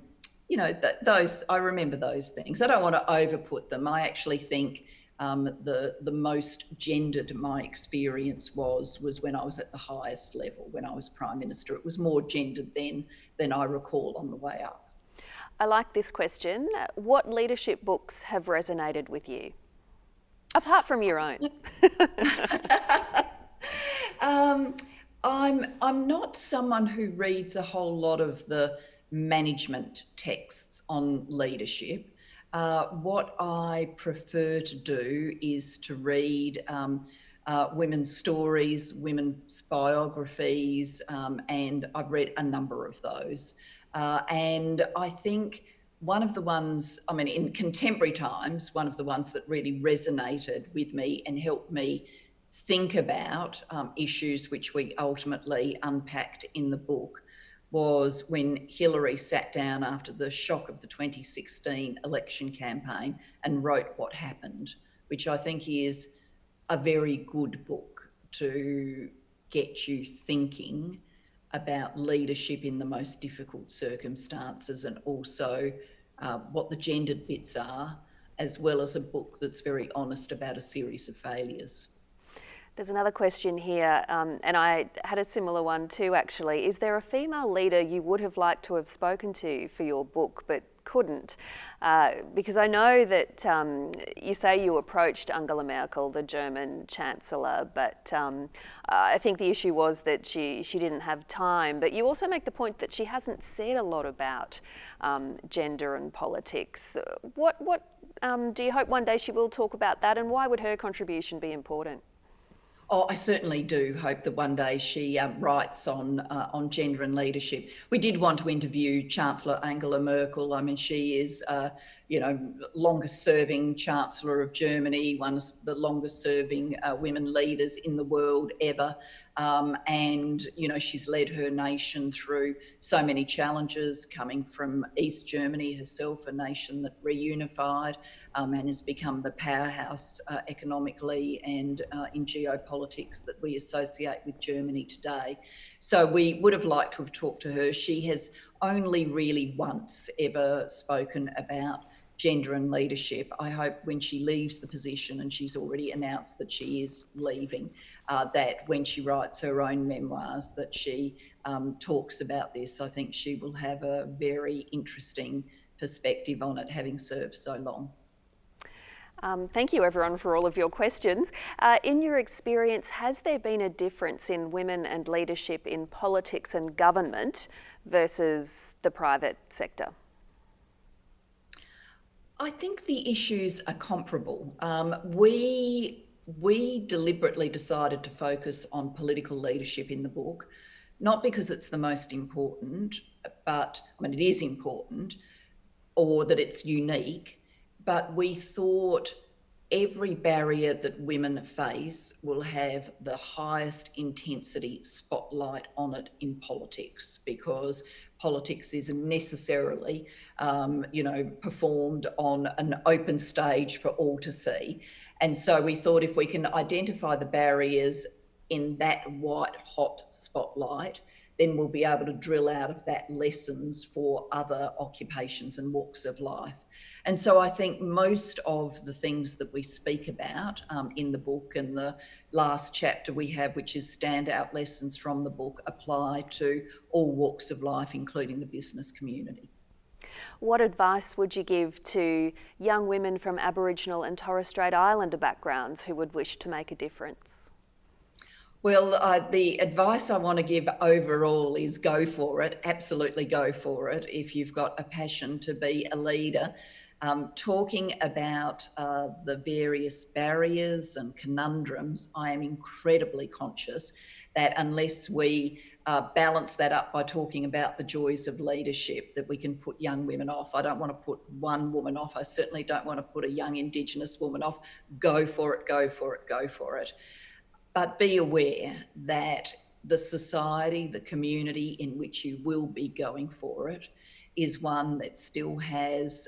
Speaker 3: remember those things. I don't want to overput them. I actually think the most gendered my experience was when I was at the highest level, when I was Prime Minister. It was more gendered then than I recall on the way up.
Speaker 2: I like this question. What leadership books have resonated with you? Apart from your own.
Speaker 3: I'm not someone who reads a whole lot of the management texts on leadership. What I prefer to do is to read women's stories, women's biographies, and I've read a number of those. And I think one of the ones, I mean, in contemporary times, one of the ones that really resonated with me and helped me think about issues which we ultimately unpacked in the book was when Hillary sat down after the shock of the 2016 election campaign and wrote What Happened, which I think is a very good book to get you thinking about leadership in the most difficult circumstances, and also what the gendered bits are, as well as a book that's very honest about a series of failures.
Speaker 2: There's another question here, and I had a similar one too, actually. Is there a female leader you would have liked to have spoken to for your book but couldn't. Because I know that you say you approached Angela Merkel, the German Chancellor, but I think the issue was that she didn't have time. But you also make the point that she hasn't said a lot about gender and politics. What do you hope one day she will talk about that, and why would her contribution be important?
Speaker 3: Oh, I certainly do hope that one day she writes on gender and leadership. We did want to interview Chancellor Angela Merkel. I mean, she is, longest serving Chancellor of Germany, one of the longest serving women leaders in the world ever. And, she's led her nation through so many challenges, coming from East Germany herself, a nation that reunified and has become the powerhouse economically and in geopolitics that we associate with Germany today. So we would have liked to have talked to her. She has only really once ever spoken about gender and leadership. I hope when she leaves the position, and she's already announced that she is leaving, that when she writes her own memoirs, that she talks about this. I think she will have a very interesting perspective on it, having served so long.
Speaker 2: Thank you, everyone, for all of your questions. In your experience, has there been a difference in women and leadership in politics and government versus the private sector?
Speaker 3: I think the issues are comparable. We deliberately decided to focus on political leadership in the book, not because it's the most important, but it is important, or that it's unique, but we thought every barrier that women face will have the highest intensity spotlight on it in politics, because politics isn't necessarily, performed on an open stage for all to see. And so we thought if we can identify the barriers in that white hot spotlight, then we'll be able to drill out of that lessons for other occupations and walks of life. And so I think most of the things that we speak about in the book, and the last chapter we have, which is standout lessons from the book, apply to all walks of life, including the business community.
Speaker 2: What advice would you give to young women from Aboriginal and Torres Strait Islander backgrounds who would wish to make a difference?
Speaker 3: Well, the advice I want to give overall is go for it. Absolutely go for it. If you've got a passion to be a leader, talking about the various barriers and conundrums, I am incredibly conscious that unless we balance that up by talking about the joys of leadership, that we can put young women off. I don't want to put one woman off. I certainly don't want to put a young Indigenous woman off. Go for it, go for it, go for it. But be aware that the society, the community in which you will be going for it, is one that still has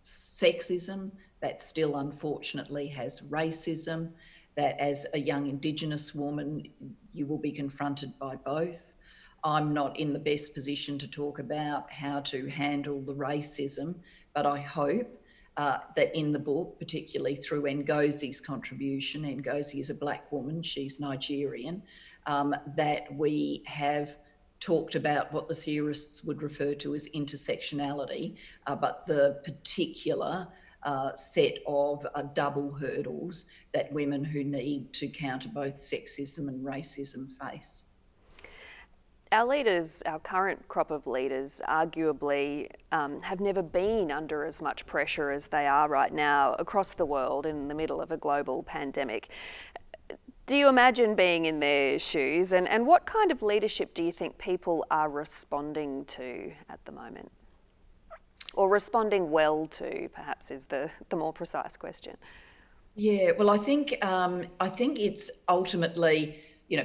Speaker 3: sexism, that still unfortunately has racism, that as a young Indigenous woman, you will be confronted by both. I'm not in the best position to talk about how to handle the racism, but I hope that in the book, particularly through Ngosi's contribution, Ngozi is a Black woman, she's Nigerian, that we have talked about what the theorists would refer to as intersectionality, but the particular set of double hurdles that women who need to counter both sexism and racism face.
Speaker 2: Our leaders, our current crop of leaders, arguably have never been under as much pressure as they are right now across the world in the middle of a global pandemic. Do you imagine being in their shoes, and what kind of leadership do you think people are responding to at the moment? Or responding well to, perhaps, is the more precise question.
Speaker 3: Yeah, well, I think it's ultimately,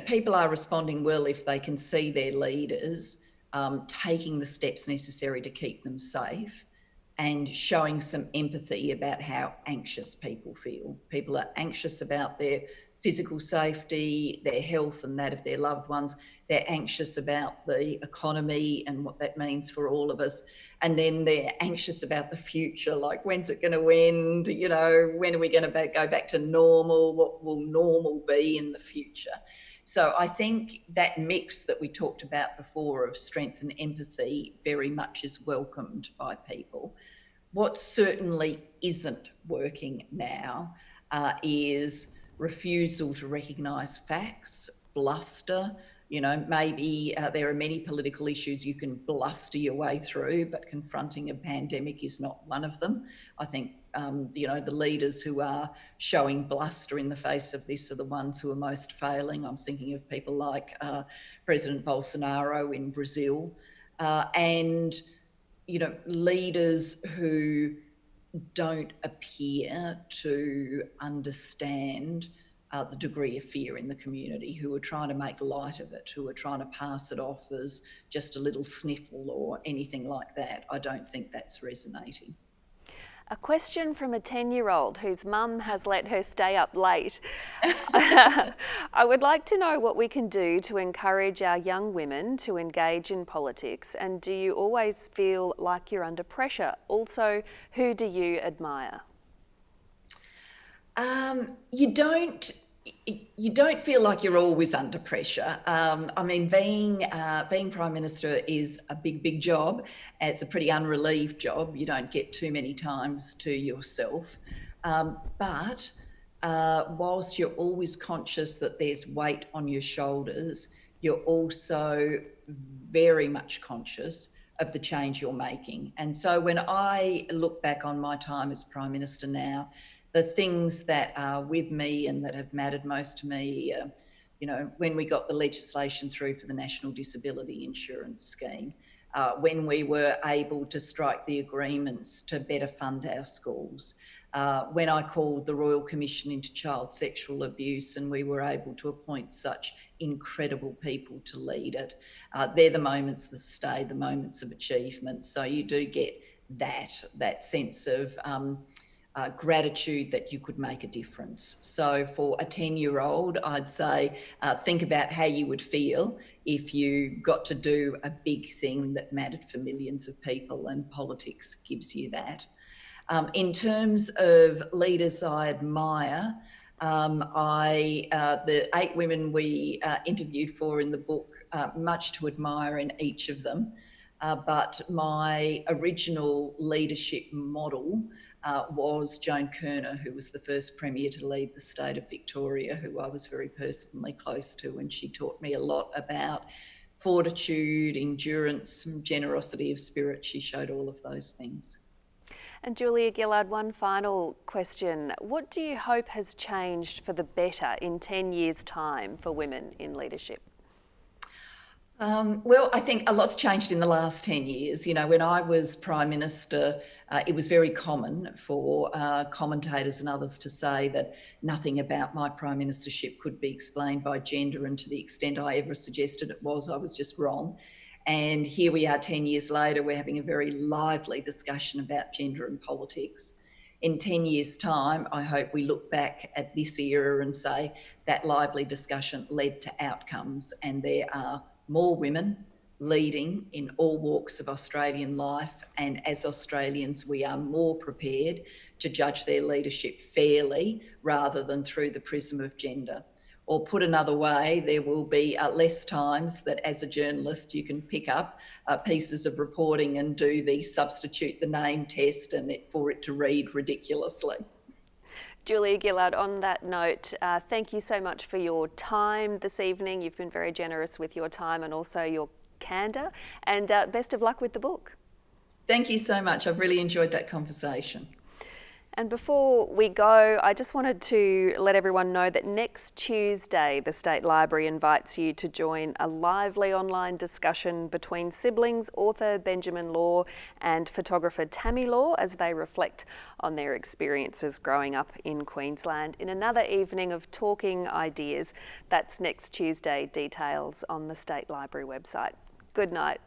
Speaker 3: people are responding well if they can see their leaders taking the steps necessary to keep them safe and showing some empathy about how anxious people feel. People are anxious about their physical safety, their health and that of their loved ones. They're anxious about the economy and what that means for all of us. And then they're anxious about the future, like when's it going to end? You know, when are we going to go back to normal? What will normal be in the future? So I think that mix that we talked about before of strength and empathy very much is welcomed by people. What certainly isn't working now is refusal to recognise facts, bluster. You know, maybe there are many political issues you can bluster your way through, but confronting a pandemic is not one of them. I think, you know, the leaders who are showing bluster in the face of this are the ones who are most failing. I'm thinking of people like President Bolsonaro in Brazil and, you know, leaders who don't appear to understand the degree of fear in the community, who are trying to make light of it, who are trying to pass it off as just a little sniffle or anything like that. I don't think that's resonating.
Speaker 2: A question from a 10-year-old whose mum has let her stay up late. I would like to know what we can do to encourage our young women to engage in politics, and do you always feel like you're under pressure? Also, who do you admire?
Speaker 3: You don't feel like you're always under pressure. I mean, being Prime Minister is a big job. It's a pretty unrelieved job. You don't get too many times to yourself. But whilst you're always conscious that there's weight on your shoulders, you're also very much conscious of the change you're making. And so when I look back on my time as Prime Minister now, the things that are with me and that have mattered most to me, you know, when we got the legislation through for the National Disability Insurance Scheme, when we were able to strike the agreements to better fund our schools, when I called the Royal Commission into Child Sexual Abuse and we were able to appoint such incredible people to lead it. They're the moments that stay, the moments of achievement. So you do get that sense of gratitude that you could make a difference. So for a 10-year-old, I'd say think about how you would feel if you got to do a big thing that mattered for millions of people, and politics gives you that. In terms of leaders I admire, the 8 women we interviewed for in the book, much to admire in each of them, but my original leadership model was Joan Kirner, who was the first Premier to lead the state of Victoria, who I was very personally close to, and she taught me a lot about fortitude, endurance, generosity of spirit. She showed all of those things.
Speaker 2: And Julia Gillard, one final question. What do you hope has changed for the better in 10 years' time for women in leadership?
Speaker 3: Well, I think a lot's changed in the last 10 years. You know, when I was Prime Minister, it was very common for commentators and others to say that nothing about my Prime Ministership could be explained by gender, and to the extent I ever suggested it was, I was just wrong. And here we are 10 years later, we're having a very lively discussion about gender and politics. In 10 years' time, I hope we look back at this era and say that lively discussion led to outcomes, and there are more women leading in all walks of Australian life, and as Australians we are more prepared to judge their leadership fairly rather than through the prism of gender. Or put another way, there will be less times that as a journalist you can pick up pieces of reporting and do the substitute the name test and for it to read ridiculously.
Speaker 2: Julia Gillard, on that note, thank you so much for your time this evening. You've been very generous with your time and also your candour, and best of luck with the book.
Speaker 3: Thank you so much. I've really enjoyed that conversation.
Speaker 2: And before we go, I just wanted to let everyone know that next Tuesday, the State Library invites you to join a lively online discussion between siblings, author Benjamin Law and photographer Tammy Law, as they reflect on their experiences growing up in Queensland in another evening of talking ideas. That's next Tuesday. Details on the State Library website. Good night.